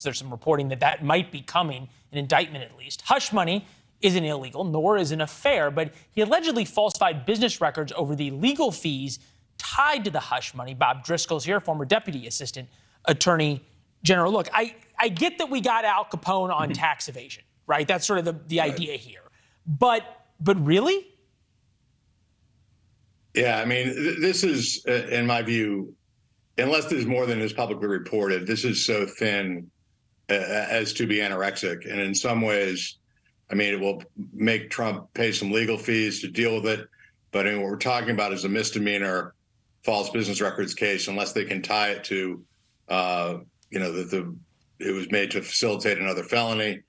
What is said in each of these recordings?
There's some reporting that that might be coming, an indictment at least. Hush money isn't illegal, nor is an affair, but he allegedly falsified business records over the legal fees tied to the hush money. Bob Driscoll's here, former deputy assistant attorney general. Look, I get that we got Al Capone on tax evasion, right? That's sort of the idea here. But really? Yeah, I mean, this is, in my view, unless there's more than is publicly reported, this is so thin as to be anorexic. And in some ways, I mean, it will make Trump pay some legal fees to deal with it. But I mean, what we're talking about is a misdemeanor false business records case, unless they can tie it to, that it was made to facilitate another felony.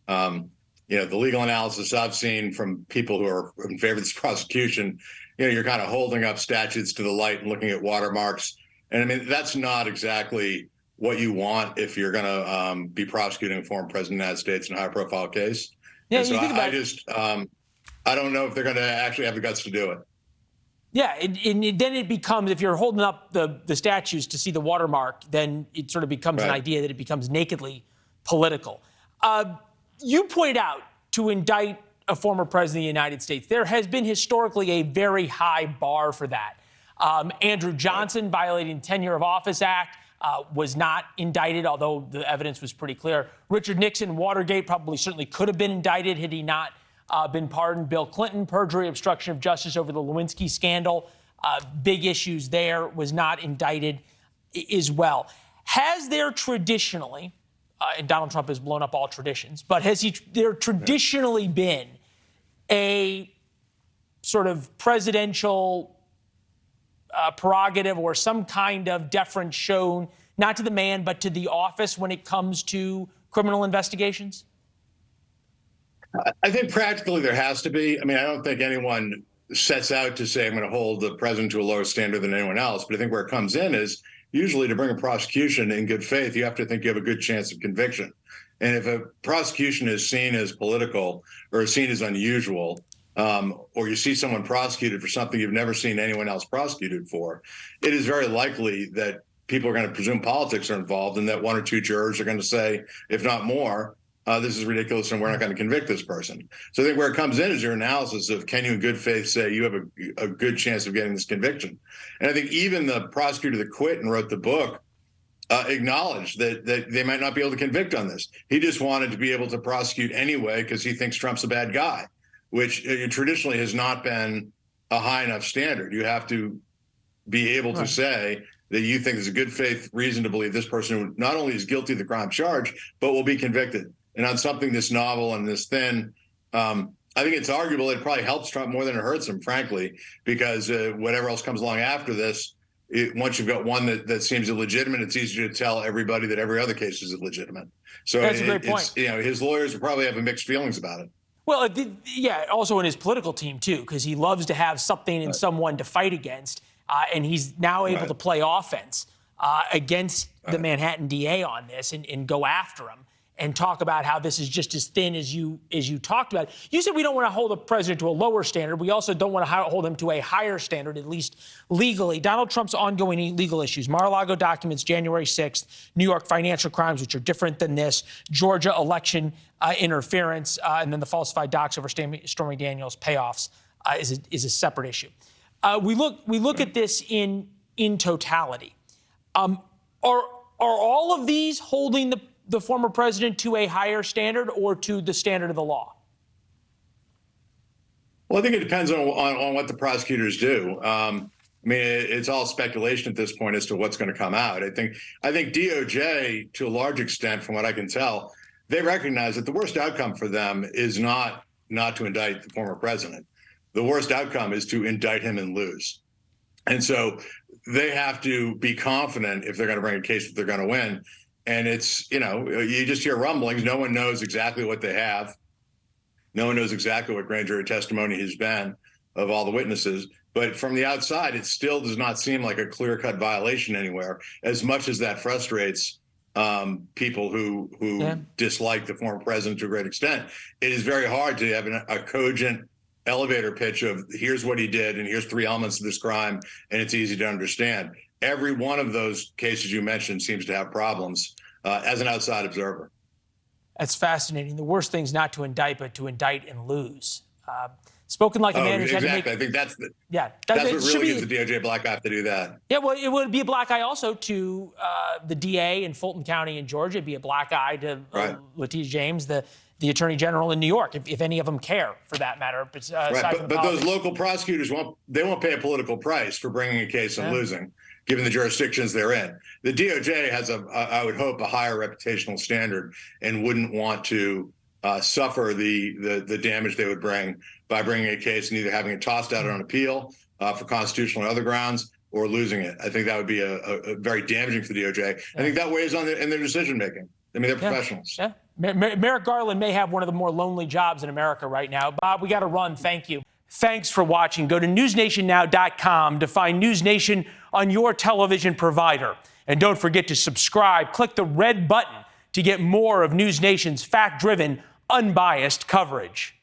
The legal analysis I've seen from people who are in favor of this prosecution, you're kind of holding up statutes to the light and looking at watermarks. And I mean, that's not exactly what you want if you're going to be prosecuting a former president of the United States in a high-profile case. Yeah, so I don't know if they're going to actually have the guts to do it. Yeah, and then it becomes, if you're holding up the statues to see the watermark, then it sort of becomes an idea that it becomes nakedly political. You pointed out, to indict a former president of the United States, there has been historically a very high bar for that. Andrew Johnson, violating the Tenure of Office Act, was not indicted, although the evidence was pretty clear. Richard Nixon, Watergate, certainly could have been indicted had he not been pardoned. Bill Clinton, perjury, obstruction of justice over the Lewinsky scandal, big issues there, was not indicted as well. Has there traditionally, and Donald Trump has blown up all traditions, but has there traditionally been a sort of presidential prerogative or some kind of deference shown, not to the man, but to the office when it comes to criminal investigations? I think practically there has to be. I mean, I don't think anyone sets out to say, I'm going to hold the president to a lower standard than anyone else. But I think where it comes in is usually to bring a prosecution in good faith, you have to think you have a good chance of conviction. And if a prosecution is seen as political or seen as unusual, or you see someone prosecuted for something you've never seen anyone else prosecuted for, it is very likely that people are going to presume politics are involved and that one or two jurors are going to say, if not more, this is ridiculous and we're not going to convict this person. So I think where it comes in is your analysis of, can you in good faith say you have a good chance of getting this conviction? And I think even the prosecutor that quit and wrote the book acknowledged that they might not be able to convict on this. He just wanted to be able to prosecute anyway because he thinks Trump's a bad guy, which traditionally has not been a high enough standard. You have to be able to say that you think there's a good faith reason to believe this person not only is guilty of the crime charged, but will be convicted. And on something this novel and this thin, I think it's arguable it probably helps Trump more than it hurts him, frankly, because whatever else comes along after this, once you've got one that seems illegitimate, it's easier to tell everybody that every other case is illegitimate. So that's a great point. His lawyers will probably have mixed feelings about it. Well, also in his political team, too, because he loves to have something and someone to fight against. And he's now able to play offense against the Manhattan DA on this and go after him and talk about how this is just as thin as you talked about. You said we don't want to hold the president to a lower standard. We also don't want to hold him to a higher standard, at least legally. Donald Trump's ongoing legal issues, Mar-a-Lago documents, January 6th, New York financial crimes, which are different than this, Georgia election interference, and then the falsified docs over Stormy Daniels payoffs is a separate issue. We look at this in totality. Are all of these holding the former president to a higher standard or to the standard of the law? Well, I think it depends on what the prosecutors do. I mean, it's all speculation at this point as to what's going to come out. I think DOJ, to a large extent, from what I can tell, they recognize that the worst outcome for them is not to indict the former president. The worst outcome is to indict him and lose. And so they have to be confident if they're going to bring a case that they're going to win. And it's, you just hear rumblings. No one knows exactly what they have. No one knows exactly what grand jury testimony has been of all the witnesses. But from the outside, it still does not seem like a clear-cut violation anywhere, as much as that frustrates people who dislike the former president to a great extent. It is very hard to have a cogent elevator pitch of here's what he did and here's three elements of this crime, and it's easy to understand. Every one of those cases you mentioned seems to have problems. as an outside observer. That's fascinating. The worst thing's not to indict, but to indict and lose. Spoken like a man who's exactly. had to make... I think that's that's what really gives the DOJ a black eye to do that. Yeah, well, it would be a black eye also to the DA in Fulton County in Georgia. It'd be a black eye to Letitia James, the Attorney General in New York, if any of them care, for that matter. But those local prosecutors won't pay a political price for bringing a case and losing, given the jurisdictions they're in. The DOJ has I would hope, a higher reputational standard and wouldn't want to suffer the damage they would bring by bringing a case and either having it tossed out on appeal for constitutional or other grounds, or losing it. I think that would be a very damaging for the DOJ. I think that weighs in their decision making. I mean, they're professionals. Yeah. Merrick Garland may have one of the more lonely jobs in America right now. Bob, we got to run. Thank you. Thanks for watching. Go to newsnationnow.com to find NewsNation on your television provider. And don't forget to subscribe. Click the red button to get more of NewsNation's fact-driven, unbiased coverage.